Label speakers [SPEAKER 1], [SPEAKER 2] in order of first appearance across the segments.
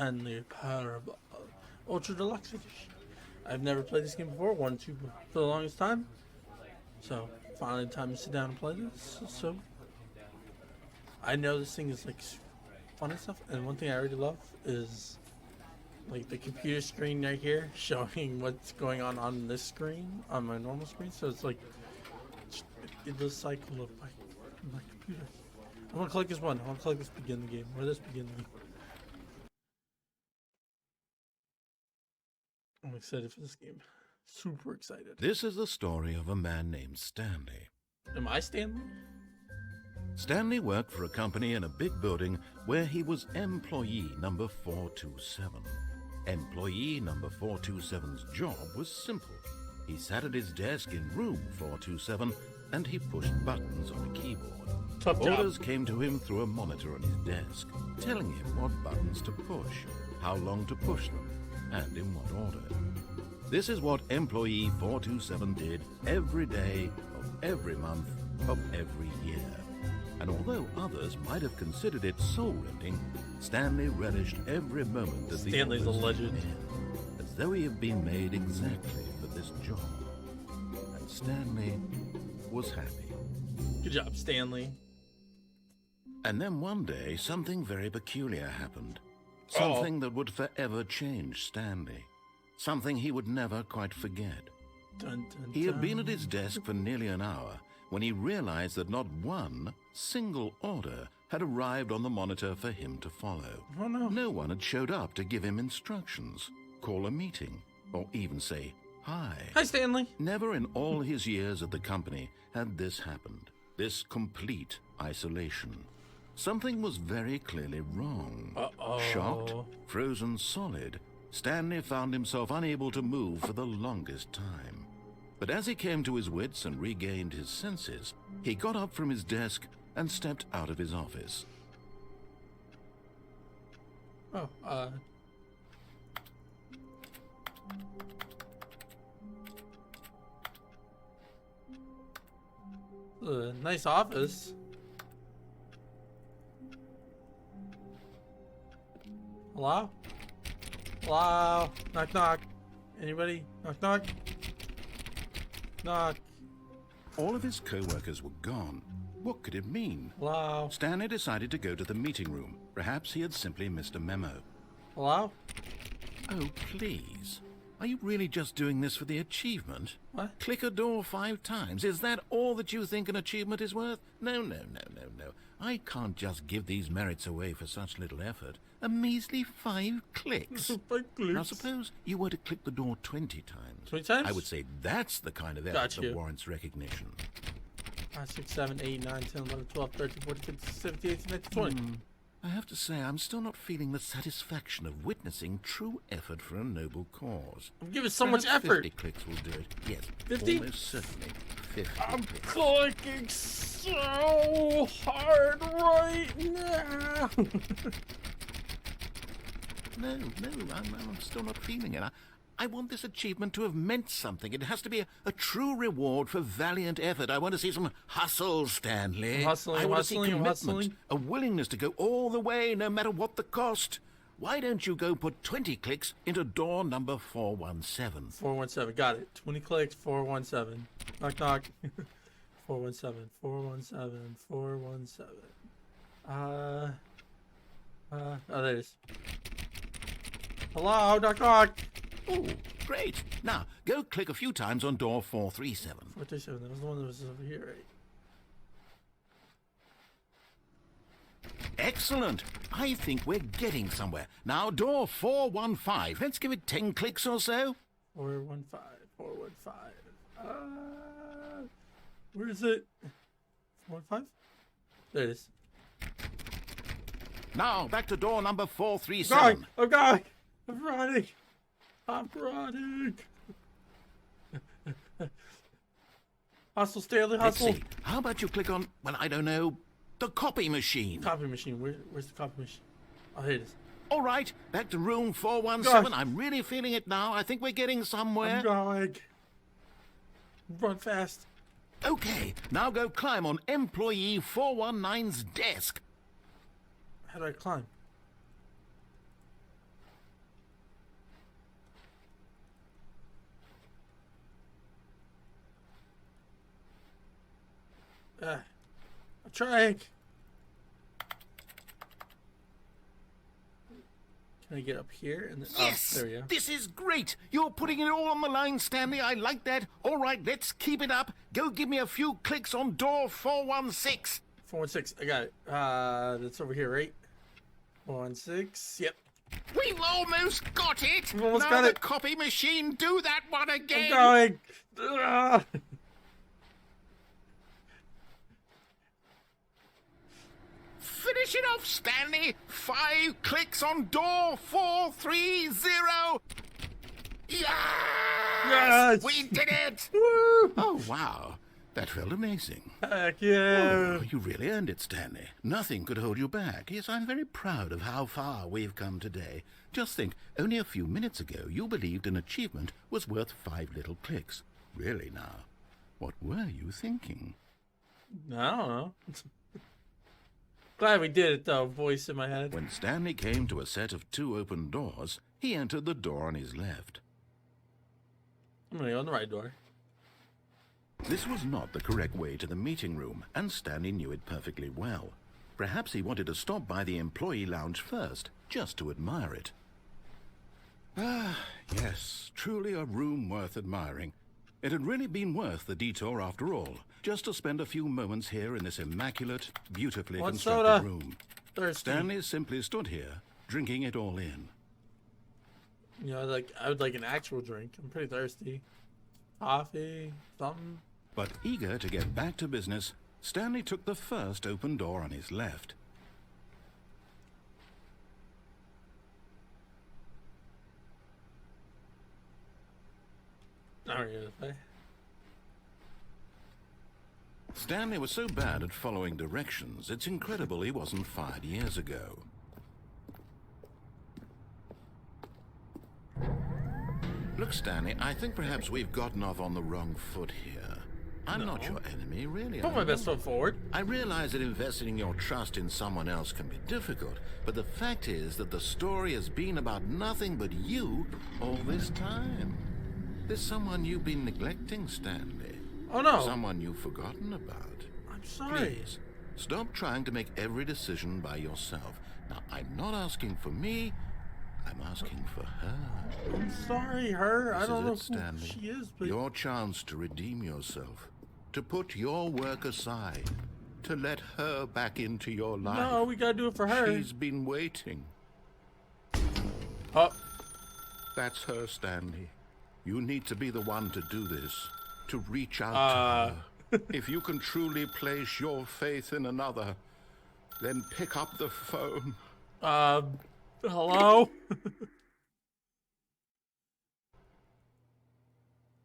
[SPEAKER 1] Stanley Parable Ultra Deluxe Edition. I've never played this game before, wanted to for the longest time. So, finally time to sit down and play this. So, I know this thing is like fun and stuff, and one thing I really love is like the computer screen right here showing what's going on this screen, on my normal screen. So it's like the cycle of my computer. I want to click this one. I want to click this begin the game. Or this begin the game. I'm excited for this game. Super excited.
[SPEAKER 2] This is the story of a man named Stanley.
[SPEAKER 1] Am I Stanley?
[SPEAKER 2] Stanley worked for a company in a big building where he was employee number 427. Employee number 427's job was simple. He sat at his desk in room 427 and he pushed buttons on a keyboard.
[SPEAKER 1] Tough job.
[SPEAKER 2] Orders came to him through a monitor on his desk, telling him what buttons to push, how long to push them, and in what order. This is what employee 427 did every day of every month of every year. And although others might have considered it soul-rending, Stanley relished every moment of the
[SPEAKER 1] Stanley's a legend.
[SPEAKER 2] as though he had been made exactly for this job. And Stanley was happy.
[SPEAKER 1] Good job, Stanley.
[SPEAKER 2] And then one day, something very peculiar happened. Something that would forever change Stanley. Something he would never quite forget.
[SPEAKER 1] Dun, dun,
[SPEAKER 2] He had
[SPEAKER 1] dun.
[SPEAKER 2] been at his desk for nearly an hour when he realized that not one single order had arrived on the monitor for him to follow.
[SPEAKER 1] Oh no.
[SPEAKER 2] No one had showed up to give him instructions, call a meeting, or even say hi.
[SPEAKER 1] Hi, Stanley.
[SPEAKER 2] Never in all his years at the company had this happened. This complete isolation. Something was very clearly wrong. Shocked, frozen solid, Stanley found himself unable to move for the longest time. But as he came to his wits and regained his senses, he got up from his desk and stepped out of his office.
[SPEAKER 1] Nice office. Hello? Hello? Knock, knock. Anybody? Knock, knock. Knock.
[SPEAKER 2] All of his co-workers were gone. What could it mean?
[SPEAKER 1] Hello?
[SPEAKER 2] Stanley decided to go to the meeting room. Perhaps he had simply missed a memo.
[SPEAKER 1] Hello?
[SPEAKER 2] Oh, please. Are you really just doing this for the achievement?
[SPEAKER 1] What?
[SPEAKER 2] Click a door 5 times. Is that all that you think an achievement is worth? No. I can't just give these merits away for such little effort. A measly 5 clicks.
[SPEAKER 1] 5 clicks.
[SPEAKER 2] Now suppose you were to click the door 20 times.
[SPEAKER 1] 20 times?
[SPEAKER 2] I would say that's the kind of effort
[SPEAKER 1] Gotcha.
[SPEAKER 2] that warrants recognition.
[SPEAKER 1] 5, 6, 7, 8, 9, 10, 11, 12, 13, 14, 15, 17, 18, 19, 20.
[SPEAKER 2] I have to say, I'm still not feeling the satisfaction of witnessing true effort for a noble cause.
[SPEAKER 1] I'm giving so much
[SPEAKER 2] Perhaps
[SPEAKER 1] effort.
[SPEAKER 2] 50 clicks will do it. Yes,
[SPEAKER 1] 50?
[SPEAKER 2] almost certainly 50
[SPEAKER 1] I'm
[SPEAKER 2] clicks.
[SPEAKER 1] clicking so hard right now.
[SPEAKER 2] No, I'm still not feeling it. I want this achievement to have meant something. It has to be a true reward for valiant effort. I want to see some hustle, Stanley.
[SPEAKER 1] I'm hustling,
[SPEAKER 2] I want to see
[SPEAKER 1] hustling,
[SPEAKER 2] commitment,
[SPEAKER 1] hustling.
[SPEAKER 2] a willingness to go all the way, no matter what the cost. Why don't you go put 20 clicks into door number 417?
[SPEAKER 1] 417, got it. 20 clicks, 417. Knock, knock. 417, 417, 417. Oh, there it is. Hello, knock, knock.
[SPEAKER 2] Oh, great. Now, go click a few times on door 437.
[SPEAKER 1] 437, that was the one that was over here, right?
[SPEAKER 2] Excellent. I think we're getting somewhere. Now, door 415. Let's give it 10 clicks or so.
[SPEAKER 1] 415, 415. Where is it? 415? There it is.
[SPEAKER 2] Now, back to door number 437.
[SPEAKER 1] I'm going! I'm running! I'm running! Hustle, Stanley,
[SPEAKER 2] Let's
[SPEAKER 1] hustle!
[SPEAKER 2] see. How about you click on, well, I don't know, the copy machine?
[SPEAKER 1] Copy machine. Where's the copy machine? Oh, here it is.
[SPEAKER 2] All right, back to room 417.
[SPEAKER 1] Gosh.
[SPEAKER 2] I'm really feeling it now. I think we're getting somewhere.
[SPEAKER 1] I'm going. Run fast.
[SPEAKER 2] Okay, now go climb on employee 419's desk.
[SPEAKER 1] How do I climb? I'm trying. Can I get up here? And then,
[SPEAKER 2] Yes!
[SPEAKER 1] Oh, there we go.
[SPEAKER 2] This is great! You're putting it all on the line, Stanley. I like that. All right, let's keep it up. Go give me a few clicks on door 416.
[SPEAKER 1] 416. I got it. That's over here, right? 416. Yep.
[SPEAKER 2] We've almost got it!
[SPEAKER 1] We've almost
[SPEAKER 2] now
[SPEAKER 1] got
[SPEAKER 2] the
[SPEAKER 1] it.
[SPEAKER 2] copy machine, do that one again!
[SPEAKER 1] I'm going. Ugh.
[SPEAKER 2] Finish it off, Stanley! 5 clicks on door 430! Yes!
[SPEAKER 1] Yes!
[SPEAKER 2] We did it!
[SPEAKER 1] Woo!
[SPEAKER 2] Oh, wow. That felt amazing.
[SPEAKER 1] Heck yeah.
[SPEAKER 2] Oh, you really earned it, Stanley. Nothing could hold you back. Yes, I'm very proud of how far we've come today. Just think, only a few minutes ago, you believed an achievement was worth 5 little clicks. Really now, what were you thinking?
[SPEAKER 1] I don't know. Glad we did it, though. Voice in my head.
[SPEAKER 2] When Stanley came to a set of 2 open doors, he entered the door on his left.
[SPEAKER 1] I'm gonna go on the right door.
[SPEAKER 2] This was not the correct way to the meeting room, and Stanley knew it perfectly well. Perhaps he wanted to stop by the employee lounge first, just to admire it. Ah, yes, truly a room worth admiring. It had really been worth the detour after all, just to spend a few moments here in this immaculate, beautifully
[SPEAKER 1] One
[SPEAKER 2] constructed
[SPEAKER 1] soda.
[SPEAKER 2] room.
[SPEAKER 1] Thirsty.
[SPEAKER 2] Stanley simply stood here, drinking it all in.
[SPEAKER 1] You know, I would like an actual drink. I'm pretty thirsty. Coffee, something.
[SPEAKER 2] But eager to get back to business, Stanley took the first open door on his left.
[SPEAKER 1] Not really this way.
[SPEAKER 2] Stanley was so bad at following directions, it's incredible he wasn't fired years ago. Look, Stanley, I think perhaps we've gotten off on the wrong foot here. I'm not your enemy, really.
[SPEAKER 1] Put my best foot forward.
[SPEAKER 2] I realize that investing your trust in someone else can be difficult, but the fact is that the story has been about nothing but you all this time. There's someone you've been neglecting, Stanley.
[SPEAKER 1] Oh no.
[SPEAKER 2] Someone you've forgotten about.
[SPEAKER 1] I'm sorry.
[SPEAKER 2] Please, stop trying to make every decision by yourself. Now, I'm not asking for me, I'm asking for her.
[SPEAKER 1] I'm sorry, her. I don't know
[SPEAKER 2] This is it,
[SPEAKER 1] who
[SPEAKER 2] Stanley.
[SPEAKER 1] she is, but
[SPEAKER 2] Your chance to redeem yourself, to put your work aside, to let her back into your life.
[SPEAKER 1] no, we gotta do it for her.
[SPEAKER 2] She's been waiting.
[SPEAKER 1] Oh,
[SPEAKER 2] That's her, Stanley. You need to be the one to do this, to reach out to her. If you can truly place your faith in another, then pick up the phone.
[SPEAKER 1] hello?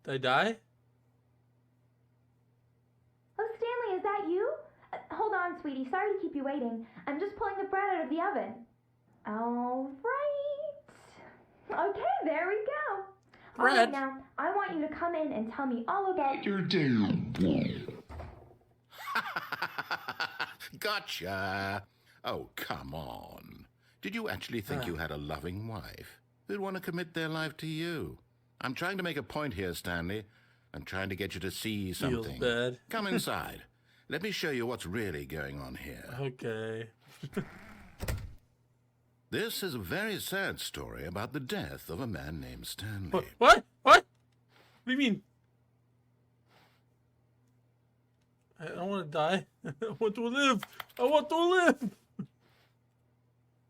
[SPEAKER 1] Did I die?
[SPEAKER 3] Oh, Stanley, is that you? Hold on, sweetie. Sorry to keep you waiting. I'm just pulling the bread out of the oven. All right. Okay, there we go. All right,
[SPEAKER 1] Bread?
[SPEAKER 3] now, I want you to come in and tell me all about your
[SPEAKER 2] Gotcha. Oh, come on. Did you actually think you had a loving wife who'd want to commit their life to you? I'm trying to make a point here, Stanley. I'm trying to get you to see
[SPEAKER 1] Feels
[SPEAKER 2] something.
[SPEAKER 1] bad.
[SPEAKER 2] Come inside. Let me show you what's really going on here.
[SPEAKER 1] Okay.
[SPEAKER 2] This is a very sad story about the death of a man named Stanley.
[SPEAKER 1] What? What? What do you mean? I don't want to die. I want to live. I want to live.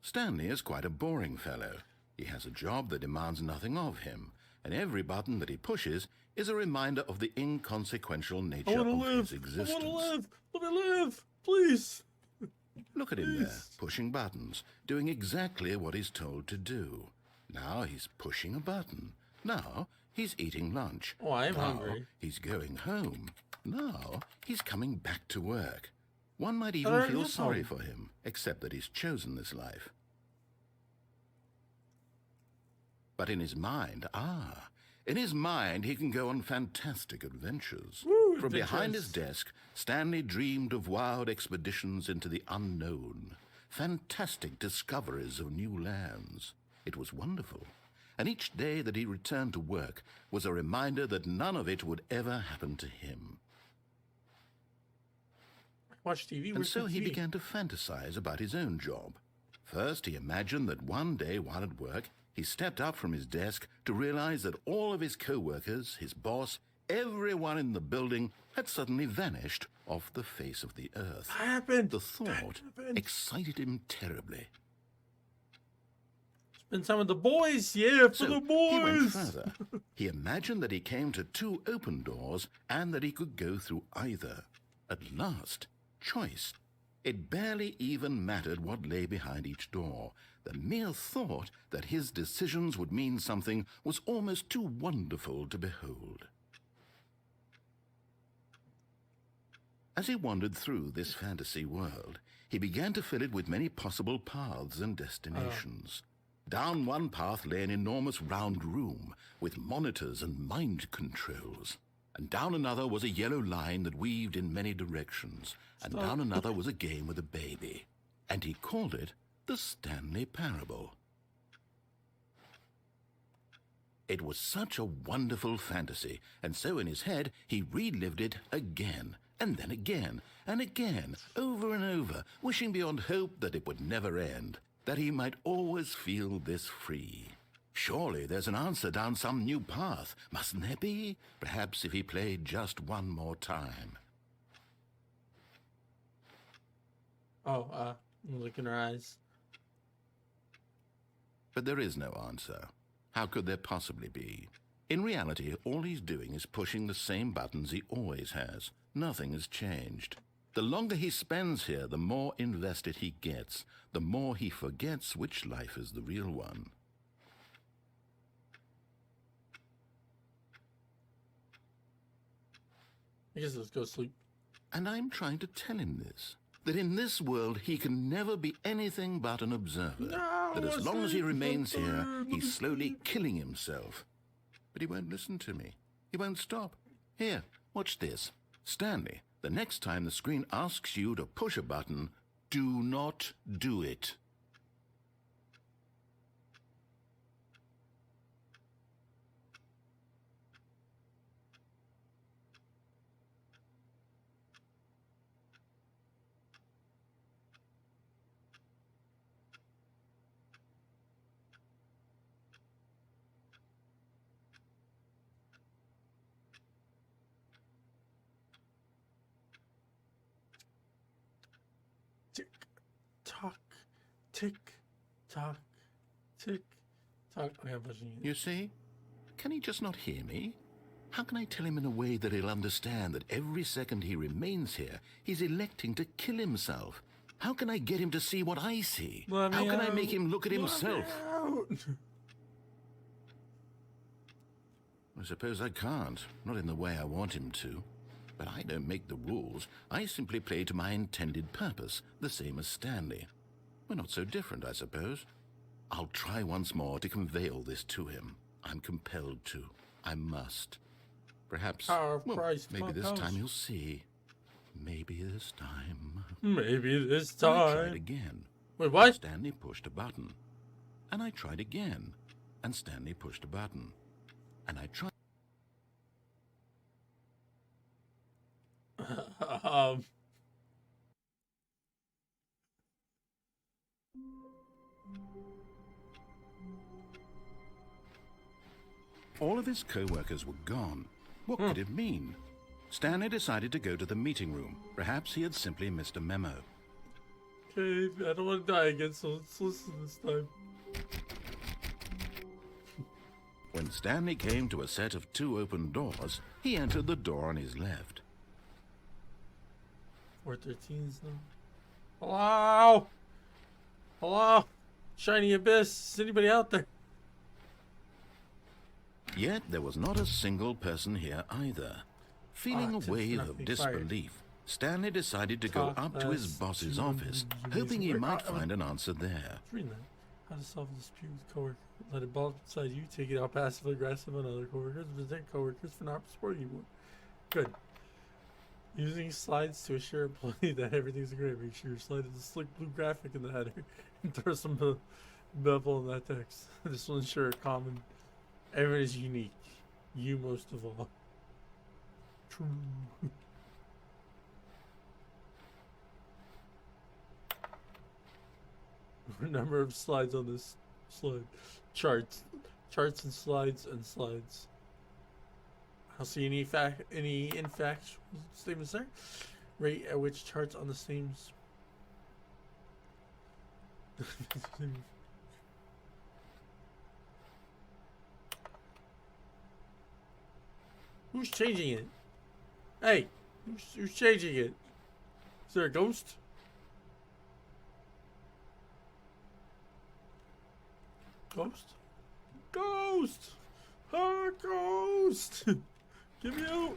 [SPEAKER 2] Stanley is quite a boring fellow. He has a job that demands nothing of him, and every button that he pushes is a reminder of the inconsequential
[SPEAKER 1] I
[SPEAKER 2] nature
[SPEAKER 1] want to
[SPEAKER 2] of
[SPEAKER 1] live.
[SPEAKER 2] his
[SPEAKER 1] I
[SPEAKER 2] existence.
[SPEAKER 1] want to live. Let me live, please.
[SPEAKER 2] Look at him there,
[SPEAKER 1] Please.
[SPEAKER 2] pushing buttons, doing exactly what he's told to do. Now he's pushing a button. Now he's eating lunch.
[SPEAKER 1] Oh, I am
[SPEAKER 2] Now
[SPEAKER 1] hungry.
[SPEAKER 2] he's going home. Now he's coming back to work. One might
[SPEAKER 1] I
[SPEAKER 2] even
[SPEAKER 1] already
[SPEAKER 2] feel
[SPEAKER 1] am
[SPEAKER 2] sorry
[SPEAKER 1] home.
[SPEAKER 2] for him, except that he's chosen this life. But in his mind, in his mind, he can go on fantastic adventures.
[SPEAKER 1] Woo,
[SPEAKER 2] From behind his
[SPEAKER 1] adventures.
[SPEAKER 2] desk, Stanley dreamed of wild expeditions into the unknown, fantastic discoveries of new lands. It was wonderful. And each day that he returned to work was a reminder that none of it would ever happen to him.
[SPEAKER 1] Watch TV.
[SPEAKER 2] And so he began to fantasize about his own job. First, he imagined that one day while at work, he stepped up from his desk to realize that all of his co-workers, his boss, everyone in the building had suddenly vanished off the face of the earth.
[SPEAKER 1] That happened.
[SPEAKER 2] The thought excited him terribly.
[SPEAKER 1] Spend time with the boys, yeah, for the boys.
[SPEAKER 2] He went further. He imagined that he came to 2 open doors and that he could go through either. At last, choice. It barely even mattered what lay behind each door. The mere thought that his decisions would mean something was almost too wonderful to behold. As he wandered through this fantasy world, he began to fill it with many possible paths and destinations. Down one path lay an enormous round room with monitors and mind controls. And down another was a yellow line that weaved in many directions. And down another was a game with a baby. And he called it the Stanley Parable. It was such a wonderful fantasy, and so in his head he relived it again, and then again, and again, over and over, wishing beyond hope that it would never end, that he might always feel this free. Surely there's an answer down some new path, mustn't there be? Perhaps if he played just one more time.
[SPEAKER 1] Look in her eyes.
[SPEAKER 2] But there is no answer. How could there possibly be? In reality, all he's doing is pushing the same buttons he always has. Nothing has changed. The longer he spends here, the more invested he gets, the more he forgets which life is the real one.
[SPEAKER 1] I guess let's go sleep.
[SPEAKER 2] And I'm trying to tell him this, that in this world he can never be anything but an observer, that as long as he remains here, he's slowly killing himself. But he won't listen to me. He won't stop. Here, watch this. Stanley, the next time the screen asks you to push a button, do not do it.
[SPEAKER 1] Tick, tock, tick, tock, tick, tock. Okay, I'm pushing it.
[SPEAKER 2] You see? Can he just not hear me? How can I tell him in a way that he'll understand that every second he remains here, he's electing to kill himself? How can I get him to see what I see? How can I make him look at himself? I suppose I can't, not in the way I want him to. But I don't make the rules. I simply play to my intended purpose, the same as Stanley. We're not so different, I suppose. I'll try once more to convey all this to him. I'm compelled to. I must. Perhaps, maybe this time you'll see. Maybe this time.
[SPEAKER 1] Maybe this
[SPEAKER 2] I
[SPEAKER 1] time.
[SPEAKER 2] tried again.
[SPEAKER 1] Wait, what?
[SPEAKER 2] Stanley pushed a button. And I tried again. And Stanley pushed a button. And I tried. All of his co-workers were gone. What could it mean? Stanley decided to go to the meeting room. Perhaps he had simply missed a memo.
[SPEAKER 1] Okay, I don't want to die again, so let's listen this time.
[SPEAKER 2] When Stanley came to a set of 2 open doors, he entered the door on his left.
[SPEAKER 1] 413's now. Hello? Hello? Shiny Abyss, is anybody out there?
[SPEAKER 2] Yet there was not a single person here either. Feeling a wave of disbelief, Stanley decided to go up to his boss's office, hoping he might find an answer there.
[SPEAKER 1] Reading that. How to solve a dispute with a coworker. Let it ball inside you, take it out passive aggressive on other coworkers, present coworkers for not supporting you more. Good. Using slides to assure employee that everything's great. Make sure your slide is a slick blue graphic in the header and throw some bevel in that text. This will ensure a common. Everyone is unique. You most of all. True. Number of slides on this slide. Charts and slides and slides. I don't see any infactual statements there. Rate at which charts on the same. Who's changing it? Hey, who's changing it? Is there a ghost? Ghost? Ghost! Ah, ghost! Get me out!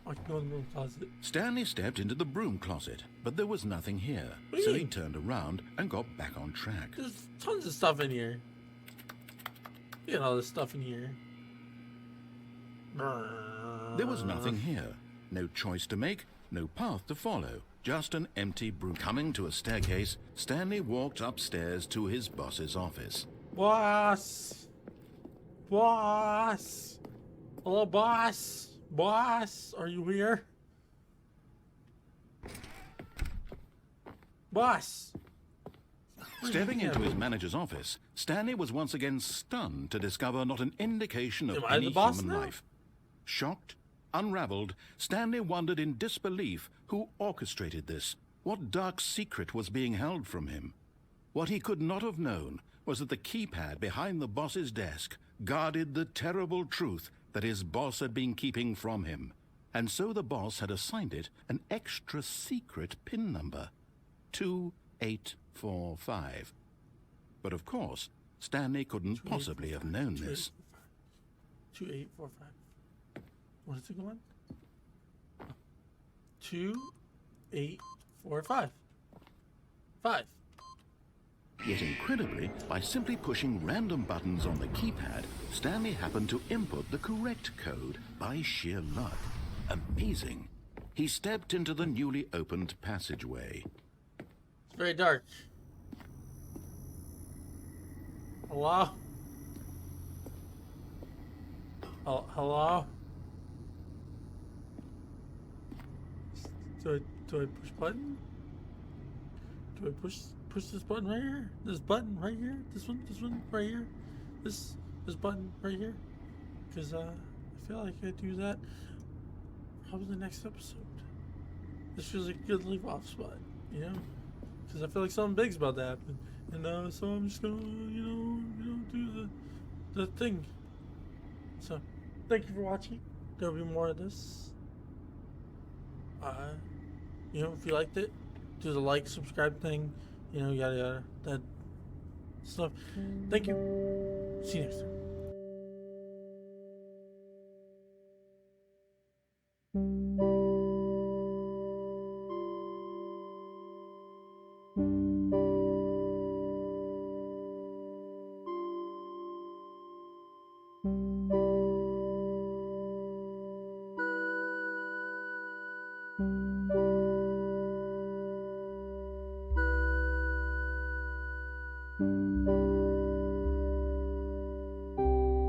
[SPEAKER 1] I can go in the room closet.
[SPEAKER 2] Stanley stepped into the broom closet, but there was nothing here,
[SPEAKER 1] What do
[SPEAKER 2] so
[SPEAKER 1] you
[SPEAKER 2] he
[SPEAKER 1] mean?
[SPEAKER 2] turned around and got back on track.
[SPEAKER 1] There's tons of stuff in here. Look at all this stuff in here.
[SPEAKER 2] There was nothing here. No choice to make, no path to follow. Just an empty broom. Coming to a staircase, Stanley walked upstairs to his boss's office.
[SPEAKER 1] Boss! Boss! Hello, boss! Boss, are you here? Boss!
[SPEAKER 2] Stepping into his manager's office, Stanley was once again stunned to discover not an indication of
[SPEAKER 1] Am I
[SPEAKER 2] any
[SPEAKER 1] the boss
[SPEAKER 2] human
[SPEAKER 1] now?
[SPEAKER 2] life. Shocked, unraveled, Stanley wondered in disbelief who orchestrated this. What dark secret was being held from him? What he could not have known was that the keypad behind the boss's desk guarded the terrible truth that his boss had been keeping from him. And so the boss had assigned it an extra secret PIN number. 2845. But of course, Stanley couldn't possibly have known this.
[SPEAKER 1] 2845. What is it going? 2845. 5.
[SPEAKER 2] Yet incredibly, by simply pushing random buttons on the keypad, Stanley happened to input the correct code by sheer luck. Amazing. He stepped into the newly opened passageway.
[SPEAKER 1] It's very dark. Hello? Oh, hello? Do I push button? Do I push this button right here? This button right here? This one right here? This button right here? Because I feel like I do that probably the next episode. This feels like a good leave off spot, you know? Because I feel like something big's about to happen. And so I'm just gonna, do the thing. So, thank you for watching. There'll be more of this. If you liked it, do the like, subscribe thing, yada yada, that stuff. Thank you. See you next time.